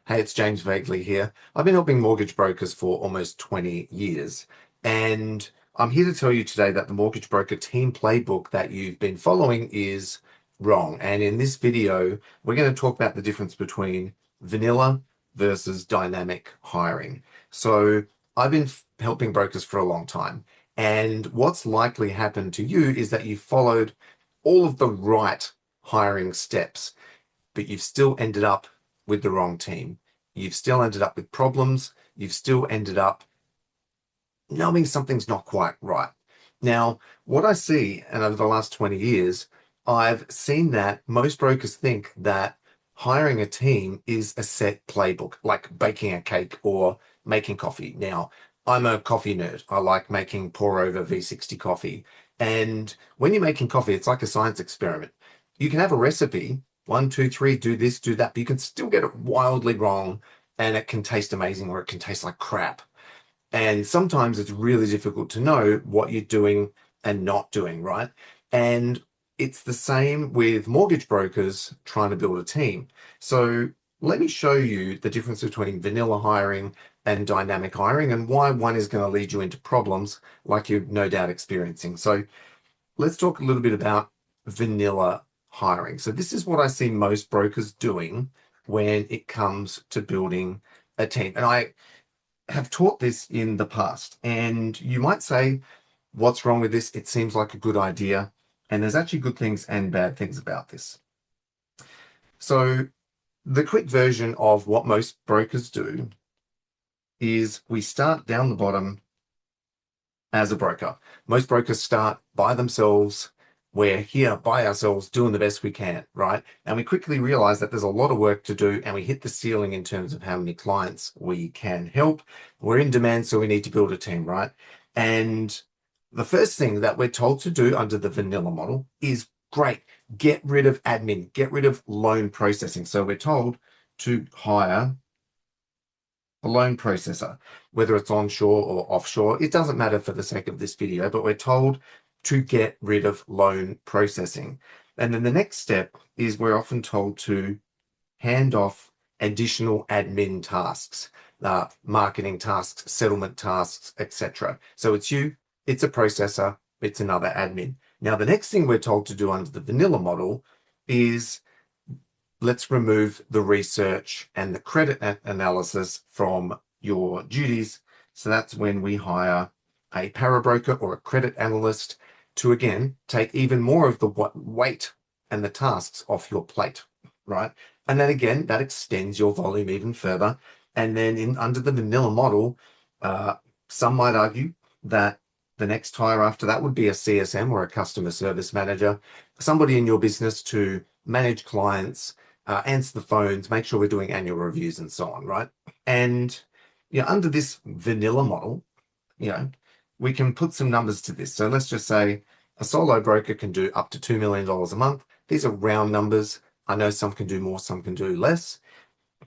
Hey, it's James Vagley here. I've been helping mortgage brokers for almost 20 years, and I'm here to tell you today that the mortgage broker team playbook that you've been following is wrong. And in this video, we're going to talk about the difference between vanilla versus dynamic hiring. So I've been helping brokers for a long time, and what's likely happened to you is that you followed all of the right hiring steps, but you've still ended up with the wrong team. You've still ended up with problems. You've still ended up knowing something's not quite right. Now, what I see, and over the last 20 years, I've seen that most brokers think that hiring a team is a set playbook, like baking a cake or making coffee. Now, I'm a coffee nerd. I like making pour over V60 coffee. And when you're making coffee, it's like a science experiment. You can have a recipe, one, two, three, do this, do that, but you can still get it wildly wrong and it can taste amazing or it can taste like crap. And sometimes it's really difficult to know what you're doing and not doing, right? And it's the same with mortgage brokers trying to build a team. So let me show you the difference between vanilla hiring and dynamic hiring and why one is going to lead you into problems like you're no doubt experiencing. So let's talk a little bit about vanilla hiring. So this is what I see most brokers doing when it comes to building a team. And I have taught this in the past, and you might say, what's wrong with this? It seems like a good idea. And there's actually good things and bad things about this. So the quick version of what most brokers do is we start down the bottom as a broker. Most brokers start by themselves. We're here by ourselves doing the best we can, right? And we quickly realize that there's a lot of work to do and we hit the ceiling in terms of how many clients we can help. We're in demand, so we need to build a team, right? And the first thing that we're told to do under the vanilla model is great. Get rid of admin, get rid of loan processing. So we're told to hire a loan processor, whether it's onshore or offshore. It doesn't matter for the sake of this video, but we're told to get rid of loan processing. And then the next step is we're often told to hand off additional admin tasks, marketing tasks, settlement tasks, etc. So it's you, it's a processor, it's another admin. Now, the next thing we're told to do under the vanilla model is let's remove the research and the credit analysis from your duties. So that's when we hire a parabroker or a credit analyst to, again, take even more of the weight and the tasks off your plate, right? And then again, that extends your volume even further. And then under the vanilla model, some might argue that the next hire after that would be a CSM or a customer service manager, somebody in your business to manage clients, answer the phones, make sure we're doing annual reviews and so on, right? And under this vanilla model, you know, we can put some numbers to this. So let's just say a solo broker can do up to $2 million a month. These are round numbers. I know some can do more, some can do less.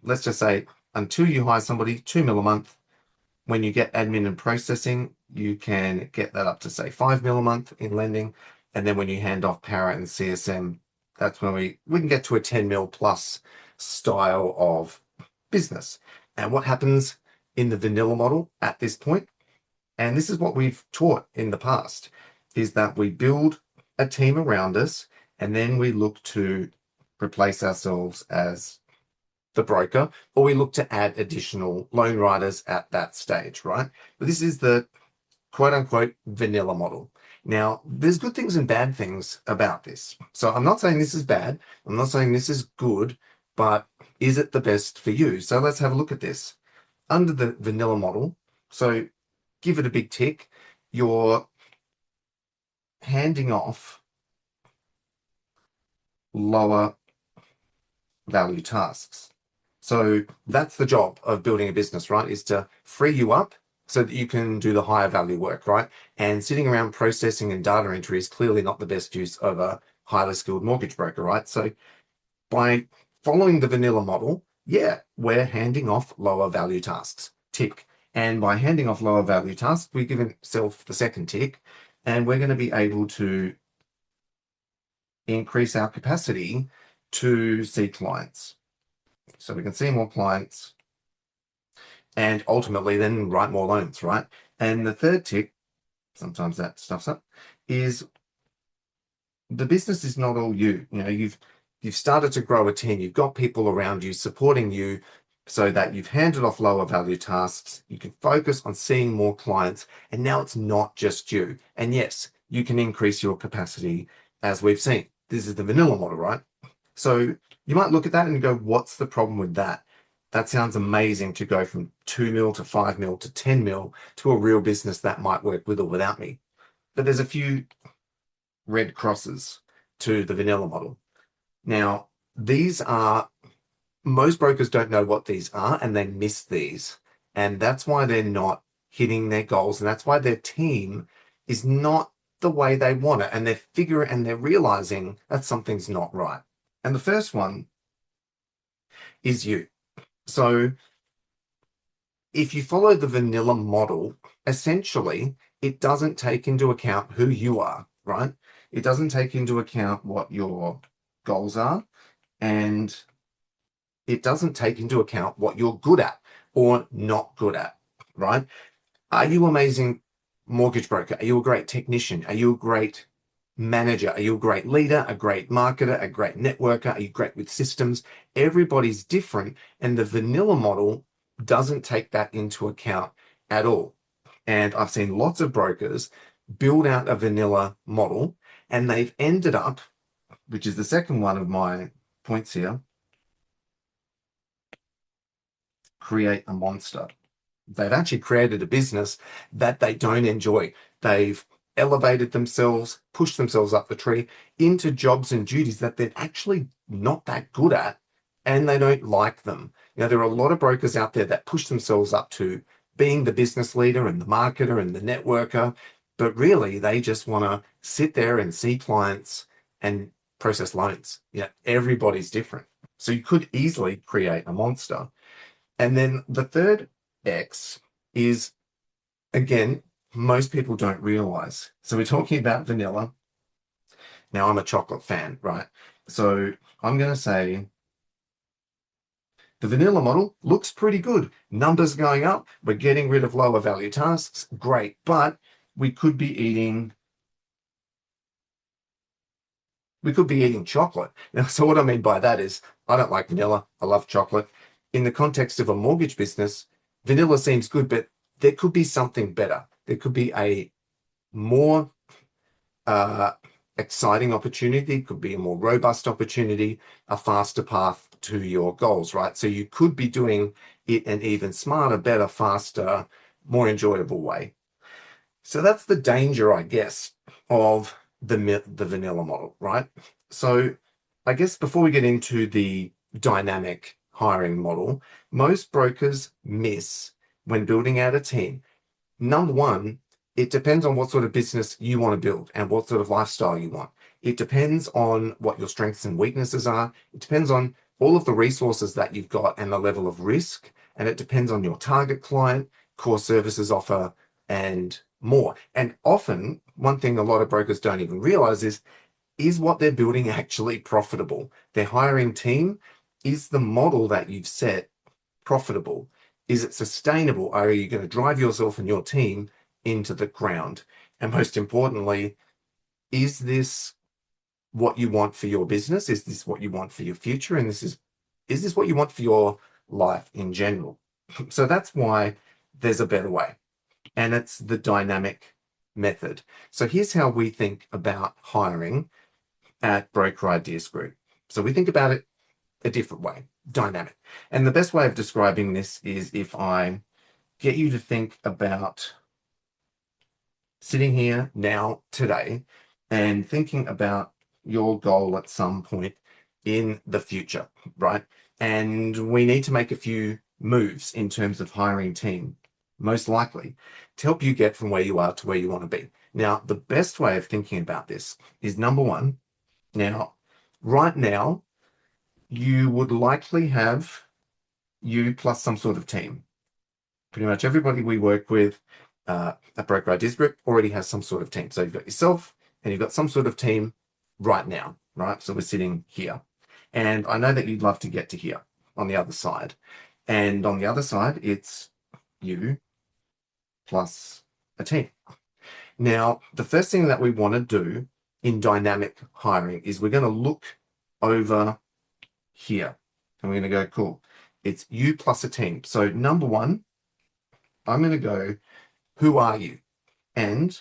Let's just say until you hire somebody, 2 mil a month. When you get admin and processing, you can get that up to say 5 mil a month in lending. And then when you hand off para and CSM, that's when we can get to a 10 mil plus style of business. And what happens in the vanilla model at this point, and this is what we've taught in the past, is that we build a team around us and then we look to replace ourselves as the broker, or we look to add additional loan writers at that stage, right? But this is the quote unquote vanilla model. Now, there's good things and bad things about this. So I'm not saying this is bad. I'm not saying this is good, but is it the best for you? So let's have a look at this. Under the vanilla model, so give it a big tick. You're handing off lower value tasks. So that's the job of building a business, right? Is to free you up so that you can do the higher value work, right? And sitting around processing and data entry is clearly not the best use of a highly skilled mortgage broker, right? So by following the vanilla model, yeah, we're handing off lower value tasks, tick. And by handing off lower value tasks, we give ourselves the second tick, and we're going to be able to increase our capacity to see clients. So we can see more clients and ultimately then write more loans, right? And the third tick, sometimes that stuffs up, is the business is not all you. You know, you've started to grow a team, you've got people around you supporting you so that you've handed off lower value tasks, you can focus on seeing more clients, and now it's not just you. And yes, you can increase your capacity as we've seen. This is the vanilla model, right? So you might look at that and go, what's the problem with that? That sounds amazing to go from 2 mil to 5 mil to 10 mil to a real business that might work with or without me. But there's a few red crosses to the vanilla model. Now, these are, most brokers don't know what these are and they miss these. And that's why they're not hitting their goals. And that's why their team is not the way they want it. And they're realizing that something's not right. And the first one is you. So if you follow the vanilla model, essentially, it doesn't take into account who you are, right? It doesn't take into account what your goals are, and it doesn't take into account what you're good at or not good at, right? Are you amazing mortgage broker? Are you a great technician? Are you a great manager? Are you a great leader, a great marketer, a great networker? Are you great with systems? Everybody's different, and the vanilla model doesn't take that into account at all. And I've seen lots of brokers build out a vanilla model, and they've ended up, which is the second one of my points here, create a monster. They've actually created a business that they don't enjoy. They've elevated themselves, pushed themselves up the tree into jobs and duties that they're actually not that good at, and they don't like them. You know, there are a lot of brokers out there that push themselves up to being the business leader and the marketer and the networker, but really they just want to sit there and see clients and process loans. You know, everybody's different. So you could easily create a monster. And then the third X is, again, most people don't realize. So we're talking about vanilla. Now, I'm a chocolate fan, right? So I'm going to say the vanilla model looks pretty good. Numbers going up. We're getting rid of lower value tasks. Great. But we could be eating chocolate. Now, so what I mean by that is I don't like vanilla. I love chocolate. In the context of a mortgage business, vanilla seems good, but there could be something better. There could be a more uh, exciting opportunity, could be a more robust opportunity, a faster path to your goals, right? So you could be doing it an even smarter, better, faster, more enjoyable way. So that's the danger, I guess, of the vanilla model, right? So I guess before we get into the dynamic hiring model, most brokers miss when building out a team. Number one, it depends on what sort of business you want to build and what sort of lifestyle you want. It depends on what your strengths and weaknesses are. It depends on all of the resources that you've got and the level of risk. And it depends on your target client, core services offer, and more. And often, one thing a lot of brokers don't even realize is what they're building actually profitable? Their hiring team, is the model that you've set profitable? Is it sustainable? Are you going to drive yourself and your team into the ground? And most importantly, is this what you want for your business? Is this what you want for your future? And is this what you want for your life in general? So that's why there's a better way. And it's the dynamic method. So here's how we think about hiring at Broker Ideas Group. So we think about it a different way, dynamic. And the best way of describing this is if I get you to think about sitting here now, today, and thinking about your goal at some point in the future, right? And we need to make a few moves in terms of hiring team, most likely, to help you get from where you are to where you want to be. Now, the best way of thinking about this is number one, now, right now, you would likely have you plus some sort of team. Pretty much everybody we work with at Broker Ideas Group already has some sort of team. So you've got yourself and you've got some sort of team right now, right? So we're sitting here. And I know that you'd love to get to here. on the other side. And on the other side, it's you plus a team. Now, the first thing that we want to do in dynamic hiring is we're going to look over here and we're going to go, cool, it's you plus a team. So number one, I'm going to go, who are you? And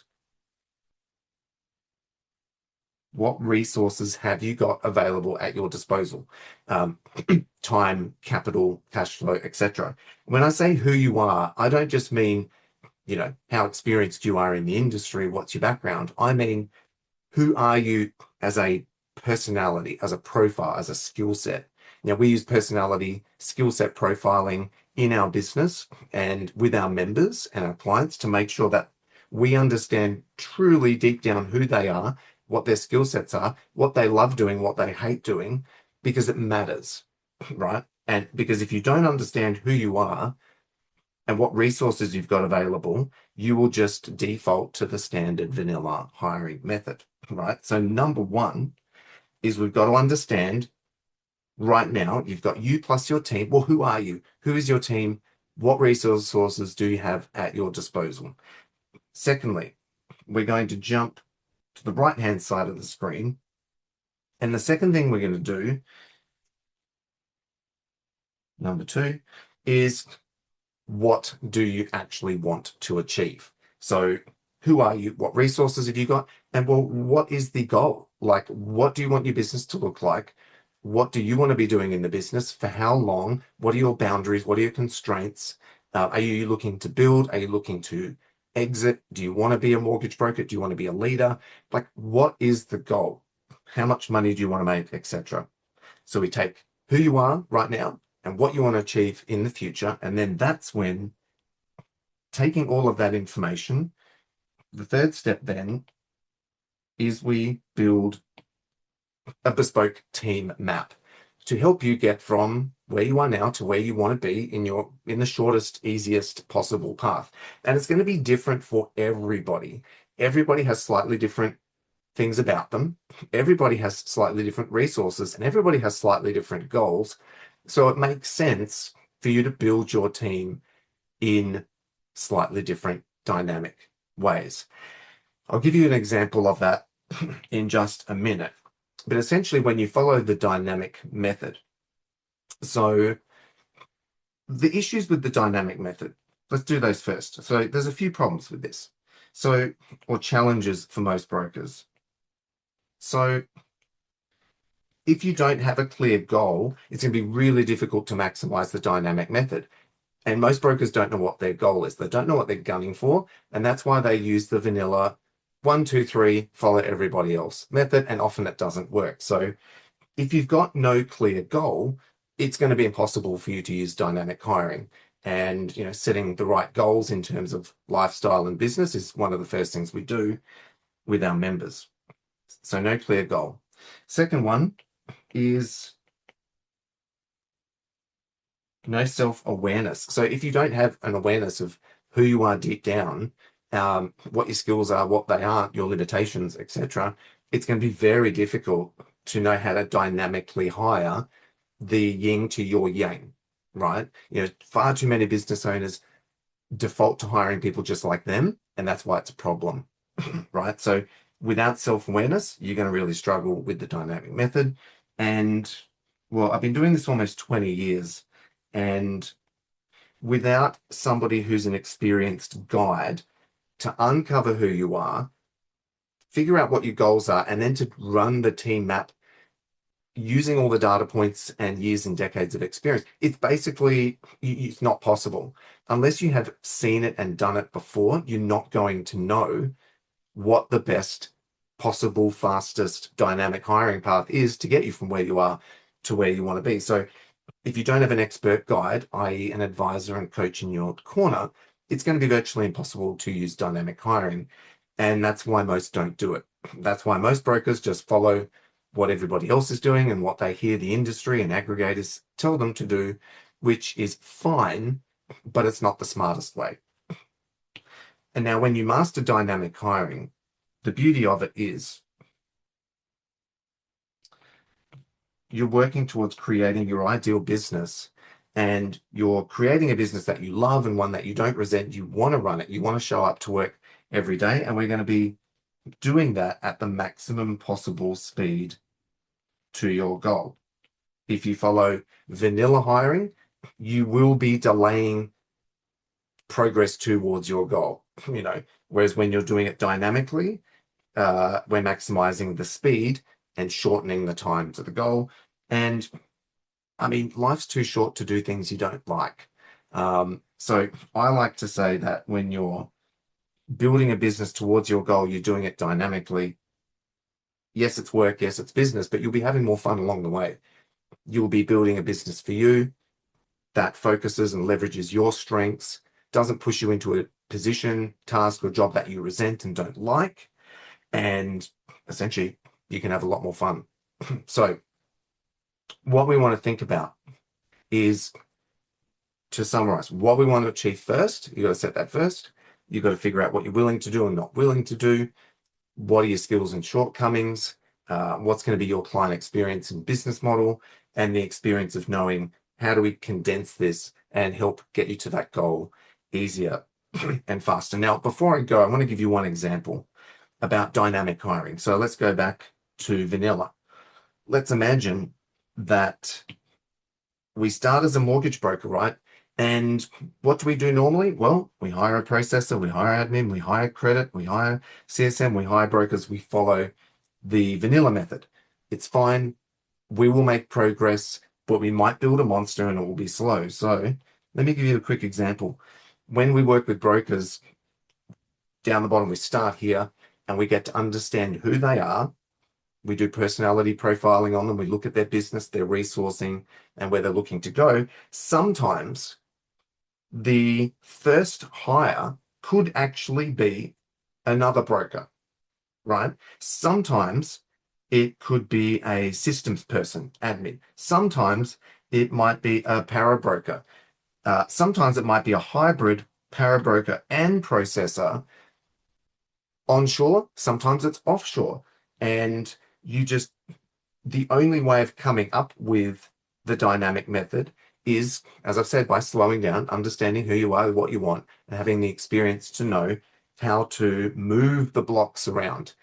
what resources have you got available at your disposal? Time, capital, cash flow, etc. When I say who you are, I don't just mean, how experienced you are in the industry, what's your background. I mean, who are you as a personality, as a profile, as a skill set? Now, we use personality skill set profiling in our business and with our members and our clients to make sure that we understand truly deep down who they are, what their skill sets are, what they love doing, what they hate doing, because it matters, right? And because if you don't understand who you are and what resources you've got available, you will just default to the standard vanilla hiring method, right? So number one is we've got to understand right now, you've got you plus your team. Well, who are you? Who is your team? What resources do you have at your disposal? Secondly, we're going to jump to the right-hand side of the screen. And the second thing we're going to do, number two, is what do you actually want to achieve? So who are you? What resources have you got? And well, what is the goal? Like, what do you want your business to look like? What do you want to be doing in the business? For how long? What are your boundaries? What are your constraints? Are you looking to build? Are you looking to exit? Do you want to be a mortgage broker? Do you want to be a leader? Like, what is the goal? How much money do you want to make, etc.? So we take who you are right now and what you want to achieve in the future. And then that's when, taking all of that information, the third step then is we build a bespoke team map to help you get from where you are now to where you want to be in the shortest, easiest possible path. And it's going to be different for everybody. Everybody has slightly different things about them. Everybody has slightly different resources and everybody has slightly different goals. So it makes sense for you to build your team in slightly different dynamic ways. I'll give you an example of that in just a minute. But essentially, when you follow the dynamic method, so the issues with the dynamic method, let's do those first. So there's a few problems with this. So, or challenges for most brokers. So if you don't have a clear goal, it's going to be really difficult to maximize the dynamic method. And most brokers don't know what their goal is. They don't know what they're gunning for. And that's why they use the vanilla 1, 2, 3, follow everybody else method. And often it doesn't work. So if you've got no clear goal, it's going to be impossible for you to use dynamic hiring. And setting the right goals in terms of lifestyle and business is one of the first things we do with our members. So no clear goal. Second one is no self-awareness. So if you don't have an awareness of who you are deep down, what your skills are, what they aren't, your limitations, etc., it's going to be very difficult to know how to dynamically hire the yin to your yang, right? Far too many business owners default to hiring people just like them, and that's why it's a problem, right? So without self-awareness, you're going to really struggle with the dynamic method. And well, I've been doing this almost 20 years, and without somebody who's an experienced guide to uncover who you are, figure out what your goals are, and then to run the team map using all the data points and years and decades of experience, it's basically, it's not possible. Unless you have seen it and done it before, you're not going to know what the best possible, fastest dynamic hiring path is to get you from where you are to where you want to be. So if you don't have an expert guide, i.e. an advisor and coach in your corner, it's going to be virtually impossible to use dynamic hiring. And that's why most don't do it. That's why most brokers just follow what everybody else is doing and what they hear the industry and aggregators tell them to do, which is fine, but it's not the smartest way. And now when you master dynamic hiring, the beauty of it is you're working towards creating your ideal business, and you're creating a business that you love and one that you don't resent. You want to run it. You want to show up to work every day. And we're going to be doing that at the maximum possible speed to your goal. If you follow vanilla hiring, you will be delaying progress towards your goal, whereas when you're doing it dynamically, we're maximizing the speed and shortening the time to the goal. And I mean, life's too short to do things you don't like. So I like to say that when you're building a business towards your goal, you're doing it dynamically. Yes, it's work, yes, it's business, but you'll be having more fun along the way. You'll be building a business for you that focuses and leverages your strengths, doesn't push you into a position, task, or job that you resent and don't like. And essentially, you can have a lot more fun. So, what we want to think about is, to summarize, what we want to achieve first. You got to set that first. You've got to figure out what you're willing to do and not willing to do. What are your skills and shortcomings? What's going to be your client experience and business model, and the experience of knowing how do we condense this and help get you to that goal easier and faster. Now, before I go, I want to give you one example about dynamic hiring. So let's go back to vanilla. Let's imagine that we start as a mortgage broker, right? And what do we do normally? Well, we hire a processor, we hire admin, we hire credit, we hire CSM, we hire brokers, we follow the vanilla method. It's fine. We will make progress, but we might build a monster and it will be slow. So let me give you a quick example. When we work with brokers, down the bottom, we start here and we get to understand who they are. We do personality profiling on them. We look at their business, their resourcing, and where they're looking to go. Sometimes the first hire could actually be another broker, right? Sometimes it could be a systems person, admin. Sometimes it might be a para broker. Sometimes it might be a hybrid para broker and processor onshore. Sometimes it's offshore. And the only way of coming up with the dynamic method is, as I've said, by slowing down, understanding who you are, what you want, and having the experience to know how to move the blocks around.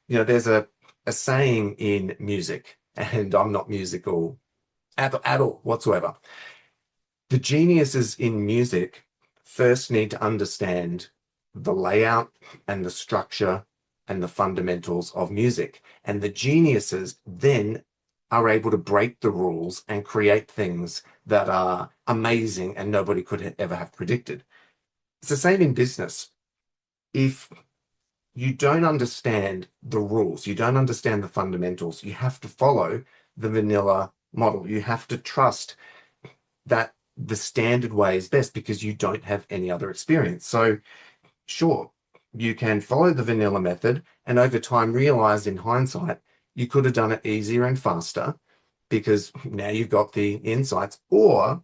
There's a saying in music, and I'm not musical at all whatsoever. The geniuses in music first need to understand the layout and the structure and the fundamentals of music. And the geniuses then are able to break the rules and create things that are amazing and nobody could ever have predicted. It's the same in business. If you don't understand the rules, you don't understand the fundamentals, you have to follow the vanilla model. You have to trust that the standard way is best because you don't have any other experience. So sure, you can follow the vanilla method and over time realize in hindsight, you could have done it easier and faster because now you've got the insights, or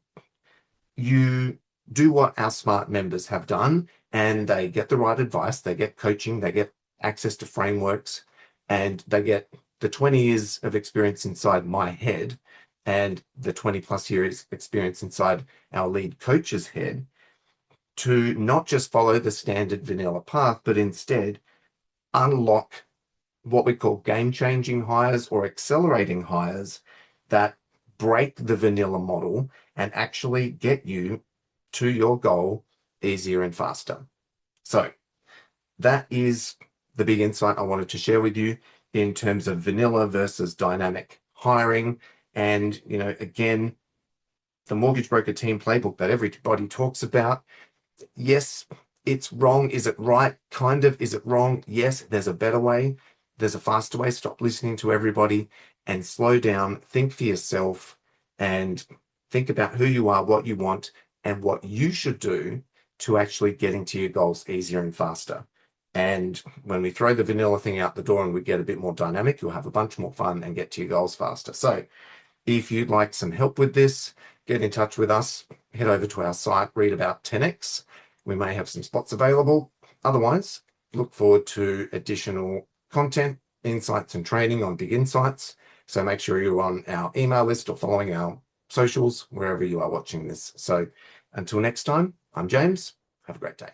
you do what our smart members have done and they get the right advice, they get coaching, they get access to frameworks, and they get the 20 years of experience inside my head and the 20 plus years experience inside our lead coach's head to not just follow the standard vanilla path, but instead unlock what we call game-changing hires or accelerating hires that break the vanilla model and actually get you to your goal easier and faster. So that is the big insight I wanted to share with you in terms of vanilla versus dynamic hiring. And, again, the mortgage broker team playbook that everybody talks about. Yes, it's wrong. Is it right? Kind of. Is it wrong? Yes, there's a better way. There's a faster way. Stop listening to everybody and slow down. Think for yourself and think about who you are, what you want, and what you should do to actually getting to your goals easier and faster. And when we throw the vanilla thing out the door and we get a bit more dynamic, you'll have a bunch more fun and get to your goals faster. So if you'd like some help with this, get in touch with us. Head over to our site, read about 10x. We may have some spots available. Otherwise, look forward to additional content, insights, and training on Big Insights. So make sure you're on our email list or following our socials wherever you are watching this. So until next time, I'm James. Have a great day.